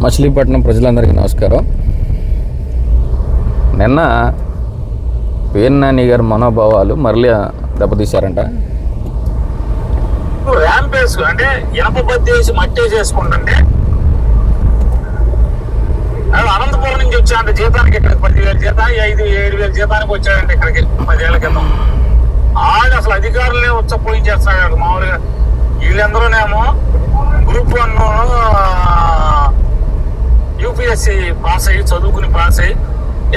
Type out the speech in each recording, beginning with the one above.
మచిలీపట్నం ప్రజలందరికీ నమస్కారం. నిన్న పేర్ని నాని గారి మనోభావాలు మరలి దెబ్బతీశారంట. ర్యాంపేస్ అంటే ఇనప బద్దేసి మట్టే చేసుకుంటుంటే అనంతపురం నుంచి వచ్చాడంటే జీతానికి, ఇక్కడికి 10,000 జీతానికి 5-7,000 జీతానికి వచ్చాడంటే ఇక్కడికి 10 ఏళ్ల క్రితం. ఆడు అసలు అధికారులనే ఉచ్చపోయించేస్తున్నాడు మామూలుగా. వీళ్ళందరూనేమో గ్రూప్ 1 యూపీఎస్సీ పాస్ అయ్యి చదువుకుని పాస్ అయ్యి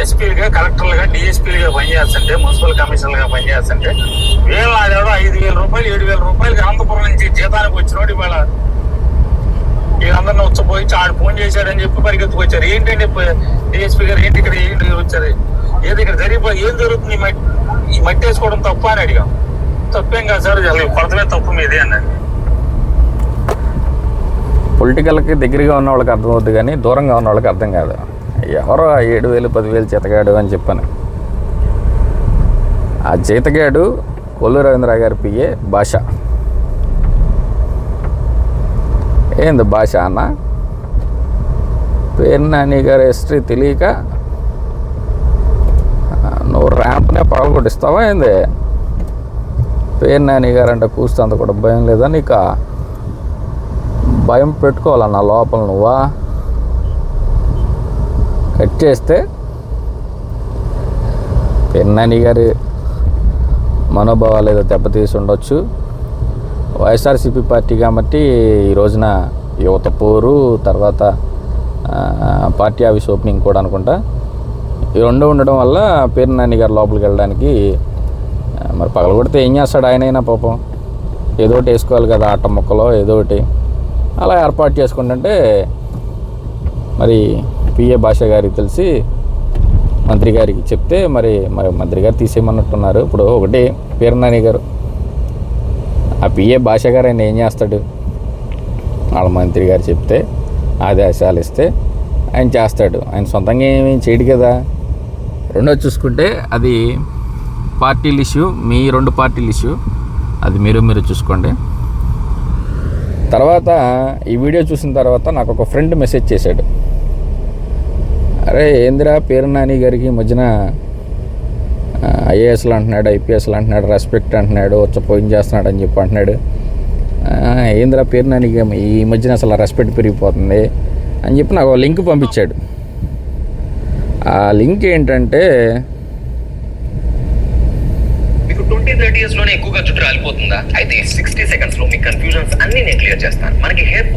ఎస్పీలుగా, కలెక్టర్లుగా, డిఎస్పీలుగా పనిచేస్తుంటే, మున్సిపల్ కమిషనర్గా పనిచేస్తుంటే వీళ్ళు నాదేదో 5,000 రూపాయలు 7,000 రూపాయలకి అనంతపురం నుంచి జీతానికి వచ్చినోడు ఇవాళ వీళ్ళందరినీ ఉచ్చపోయి ఆడు ఫోన్ చేశాడని చెప్పి పరిగెత్తుకొచ్చారు. ఏంటంటే డిఎస్పీ గారు ఏంటి ఇక్కడ ఏంటి వచ్చారు, ఏది ఇక్కడ జరిగిపోయి ఏం జరుగుతుంది, ఈ మట్టి వేసుకోవడం తప్ప అని అడిగాం. తప్పేం కాదు సార్, కొడతమే తప్పు మీదే అన్నాడు. పొలిటికల్కి దగ్గరగా ఉన్న వాళ్ళకి అర్థమవుద్ది కానీ దూరంగా ఉన్న వాళ్ళకి అర్థం కాదు. ఎవరో 7,000 10,000 జీతగాడు అని చెప్పాను. ఆ జీతగాడు కొల్లు రవీంద్ర గారి పిఏ భాష. ఏంది భాష అన్న? పేర్ని నాని గారి హిస్టరీ తెలియక నువ్వు ర్యాంప్నే పగలగొట్టిస్తావా ఏంది? పేర్ని నాని గారు అంటే కూస్తంత కూడా భయం లేదా నీకు? భయం పెట్టుకోవాలన్న లోపల నువ్వా? కట్ చేస్తే పేర్ని నాని గారి మనోభావాలు ఏదో దెబ్బతీసి ఉండొచ్చు. వైఎస్ఆర్సీపీ పార్టీ కాబట్టి ఈ రోజున యువత పోరు, తర్వాత పార్టీ ఆఫీస్ ఓపెనింగ్ కూడా అనుకుంటా, ఈ రెండు ఉండడం వల్ల పేర్ని నాని గారు లోపలికి వెళ్ళడానికి మరి పగలగొడితే ఏం చేస్తాడు ఆయనైనా పాపం? ఏదో ఒకటి వేసుకోవాలి కదా, ఆట మొక్కలో ఏదో ఒకటి అలా ఏర్పాటు చేసుకుంటుంటే మరి పిఏ భాష గారికి తెలిసి మంత్రి గారికి చెప్తే మరి మంత్రి గారు తీసేయమన్నట్టున్నారు. ఇప్పుడు ఒకటి పేర్ని నాని గారు, ఆ పిఏ భాష గారు ఆయన ఏం చేస్తాడు? వాళ్ళ మంత్రి గారు చెప్తే ఆదేశాలు ఇస్తే ఆయన చేస్తాడు. ఆయన సొంతంగా ఏమీ చేయడు కదా. రెండోది చూసుకుంటే అది పార్టీల ఇష్యూ, మీ 2 పార్టీల ఇష్యూ, అది మీరు చూసుకోండి. తర్వాత ఈ వీడియో చూసిన తర్వాత నాకు ఒక ఫ్రెండ్ మెసేజ్ చేశాడు, అరే ఏందిరా పేర్ని నాని గారికి మధ్యన ఐఏఎస్లు అంటున్నాడు, ఐపీఎస్లు అంటున్నాడు, రెస్పెక్ట్ అంటున్నాడు, పోయిన్ చేస్తున్నాడు అని చెప్పి అంటున్నాడు. ఏందిరా పేర్ని నాని ఈ మధ్యన అసలు రెస్పెక్ట్ పెరిగిపోతుంది అని చెప్పి నాకు లింక్ పంపించాడు. ఆ లింక్ ఏంటంటే 20-30 years లోనే ఎక్కువగా జుట్టు రాలిపోతుందా? అయితే 60 seconds లో మీ కన్ఫ్యూజన్స్ అన్ని నేను క్లియర్ చేస్తాను. మనకి హెయిర్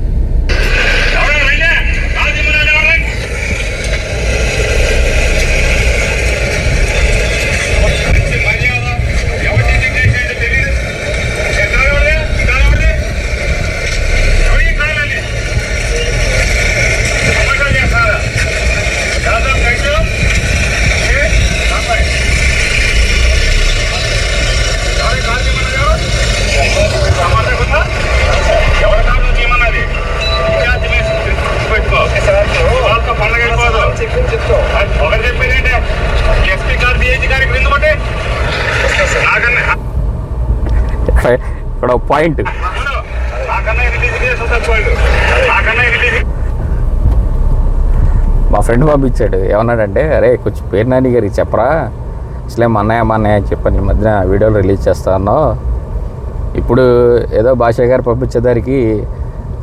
ఇక్కడ పాయింట్, మా ఫ్రెండ్ పంపించాడు. ఏమన్నాడంటే, అరే కొంచెం పేర్ని నాని గారికి చెప్పరా, అసలే మా అన్నయ్య అని చెప్పని ఈ మధ్యన వీడియోలు రిలీజ్ చేస్తాను. ఇప్పుడు ఏదో భాష గారు పంపించేదానికి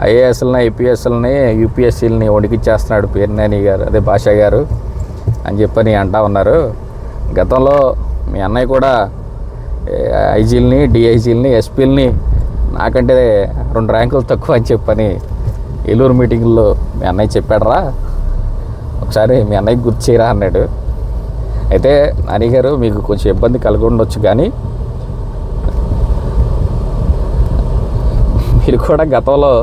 ఐఏఎస్లని, ఐపీఎస్లని, యూపీఎస్సీలని వణికిచ్చేస్తున్నాడు పేర్ని నాని గారు, అదే భాష గారు అని చెప్పని అంటా ఉన్నారు. గతంలో మీ అన్నయ్య కూడా ఐజీలని, డిఐజీలని, ఎస్పీలని నాకంటే 2 ర్యాంకులు తక్కువ అని చెప్పని ఏలూరు మీటింగ్లో మీ అన్నయ్య చెప్పాడరా, ఒకసారి మీ అన్నయ్యకి గుర్తు చేయరా అన్నాడు. అయితే నాని గారు మీకు కొంచెం ఇబ్బంది కలిగి ఉండొచ్చు, కానీ మీరు కూడా గతంలో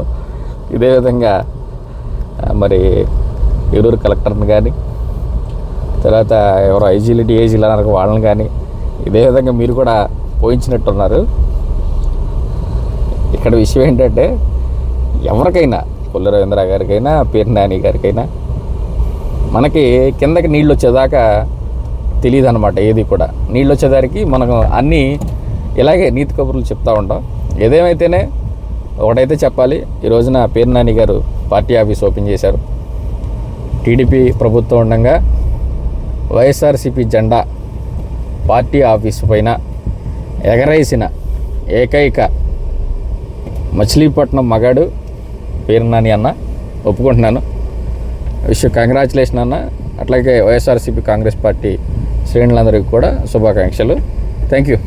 ఇదే విధంగా మరి ఏలూరు కలెక్టర్ని కానీ, తర్వాత ఎవరో ఐజీలు, డిఐజీలు అన్నారు వాళ్ళని కానీ ఇదే విధంగా మీరు కూడా పోయించినట్టున్నారు. ఇక్కడ విషయం ఏంటంటే ఎవరికైనా, కొల్లు రవీంద్ర గారికైనా, పేర్ని నాని గారికైనా మనకి కిందకి నీళ్ళు వచ్చేదాకా తెలియదు అనమాట. ఏది కూడా నీళ్ళు వచ్చేదానికి మనం అన్నీ ఇలాగే నీతి కబుర్లు చెప్తూ ఉంటాం. ఏదేమైతేనే ఒకటైతే చెప్పాలి, ఈ రోజున పేర్ని నాని గారు పార్టీ ఆఫీస్ ఓపెన్ చేశారు. టీడీపీ ప్రభుత్వం ఉండగా వైఎస్ఆర్సీపీ జెండా పార్టీ ఆఫీసు పైన ఎగరేసిన ఏకైక మచిలీపట్నం మగాడు పేరునాని అన్న. ఒప్పుకుంటున్నాను. కంగ్రాచులేషన్ అన్న. అట్లాగే వైఎస్ఆర్సీపీ కాంగ్రెస్ పార్టీ శ్రేణులందరికీ కూడా శుభాకాంక్షలు. Thank you.